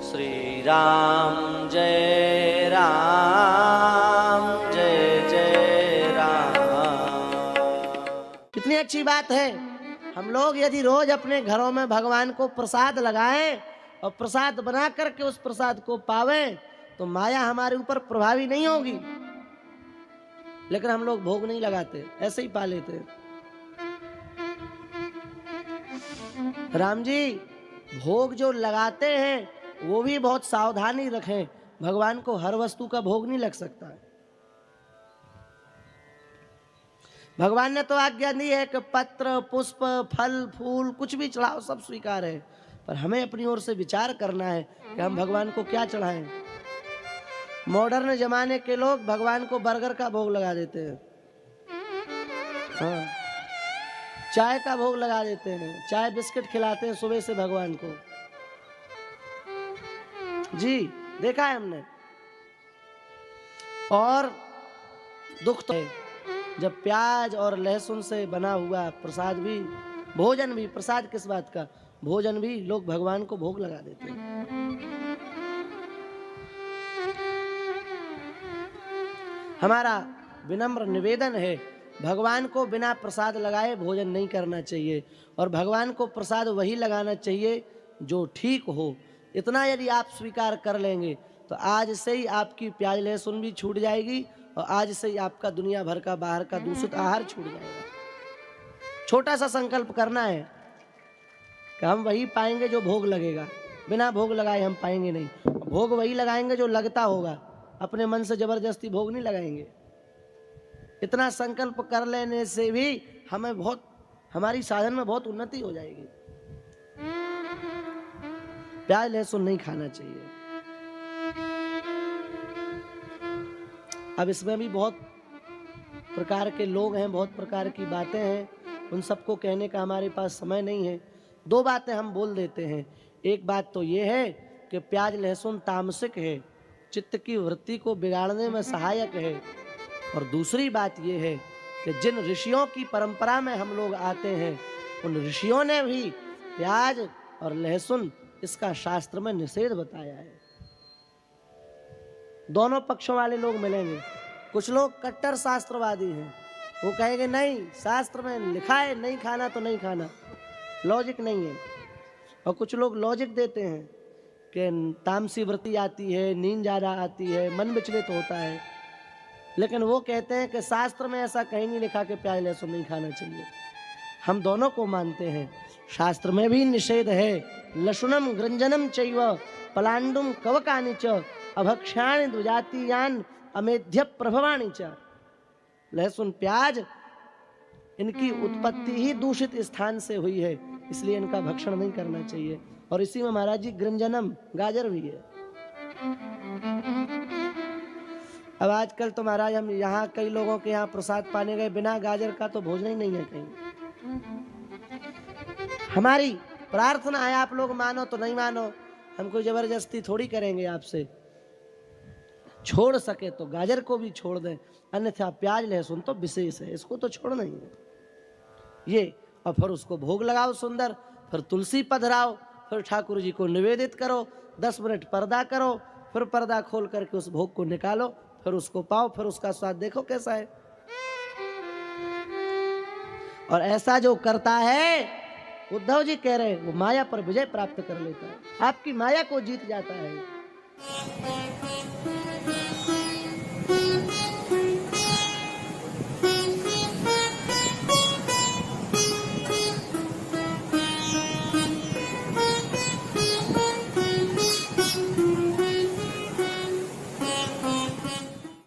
श्री राम जय जय राम। कितनी अच्छी बात है। हम लोग यदि रोज अपने घरों में भगवान को प्रसाद लगाएं और प्रसाद बना करके उस प्रसाद को पावें तो माया हमारे ऊपर प्रभावी नहीं होगी। लेकिन हम लोग भोग नहीं लगाते, ऐसे ही पा लेते। राम जी भोग जो लगाते हैं वो भी बहुत सावधानी रखें। भगवान को हर वस्तु का भोग नहीं लग सकता है। भगवान ने तो आज्ञा दी है कि पत्र पुष्प फल फूल कुछ भी चढ़ाओ, सब स्वीकार है। पर हमें अपनी ओर से विचार करना है कि हम भगवान को क्या चढ़ाएं। मॉडर्न जमाने के लोग भगवान को बर्गर का भोग लगा देते हैं, हाँ, चाय का भोग लगा देते हैं, चाय बिस्किट खिलाते हैं सुबह से भगवान को। जी देखा है हमने। और दुख तो है जब प्याज और लहसुन से बना हुआ प्रसाद भी, भोजन भी, प्रसाद किस बात का, भोजन भी लोग भगवान को भोग लगा देते हैं। हमारा विनम्र निवेदन है, भगवान को बिना प्रसाद लगाए भोजन नहीं करना चाहिए और भगवान को प्रसाद वही लगाना चाहिए जो ठीक हो। इतना यदि आप स्वीकार कर लेंगे तो आज से ही आपकी प्याज लहसुन भी छूट जाएगी और आज से ही आपका दुनिया भर का बाहर का दूषित आहार छूट जाएगा। छोटा सा संकल्प करना है कि हम वही पाएंगे जो भोग लगेगा, बिना भोग लगाए हम पाएंगे नहीं। भोग वही लगाएंगे जो लगता होगा, अपने मन से जबरदस्ती भोग नहीं लगाएंगे। इतना संकल्प कर लेने से भी हमें बहुत, हमारी साधन में बहुत उन्नति हो जाएगी। प्याज लहसुन नहीं खाना चाहिए। अब इसमें भी बहुत प्रकार के लोग हैं, बहुत प्रकार की बातें हैं, उन सबको कहने का हमारे पास समय नहीं है। दो बातें हम बोल देते हैं। एक बात तो ये है कि प्याज लहसुन तामसिक है, चित्त की वृत्ति को बिगाड़ने में सहायक है। और दूसरी बात ये है कि जिन ऋषियों की परंपरा में हम लोग आते हैं उन ऋषियों ने भी प्याज और लहसुन इसका शास्त्र में निषेध बताया है। दोनों पक्षों वाले लोग मिलेंगे। कुछ लोग कट्टर शास्त्रवादी हैं, वो कहेंगे नहीं शास्त्र में लिखा है नहीं खाना तो नहीं खाना, लॉजिक नहीं है। और कुछ लोग लॉजिक देते हैं कि तामसी वृत्ति आती है, नींद ज़्यादा आती है, मन विचलित होता है। लेकिन वो कहते हैं कि शास्त्र में ऐसा कहीं नहीं लिखा कि प्याज लहसुन नहीं खाना चाहिए। हम दोनों को मानते हैं। शास्त्र में भी निषेध है, लशुनम गृंजनम चैव पलांडुम कवकानि च अभक्ष्याणि द्विजातीयान अमेध्य प्रभवाणि च। लहसुन प्याज इनकी उत्पत्ति ही दूषित स्थान से हुई है, इसलिए इनका भक्षण नहीं करना चाहिए। और इसी में महाराज जी गृंजनम गाजर भी है। अब आजकल तो महाराज हम यहाँ कई लोगों के यहाँ प्रसाद पाने गए, बिना गाजर का तो भोजन ही नहीं है कहीं। हमारी प्रार्थना है, आप लोग मानो तो नहीं मानो, हम कोई जबरदस्ती थोड़ी करेंगे आपसे। छोड़ सके तो गाजर को भी छोड़ दें, अन्यथा प्याज लहसुन तो विशेष है, इसको तो छोड़ना ही है ये। और फिर उसको भोग लगाओ सुंदर, फिर तुलसी पधराओ, फिर ठाकुर जी को निवेदित करो, 10 मिनट पर्दा करो, फिर पर्दा खोल करके उस भोग को निकालो, फिर उसको पाओ, फिर उसका स्वाद देखो कैसा है। और ऐसा जो करता है, उद्धव जी कह रहे हैं, वो माया पर विजय प्राप्त कर लेता है, आपकी माया को जीत जाता है।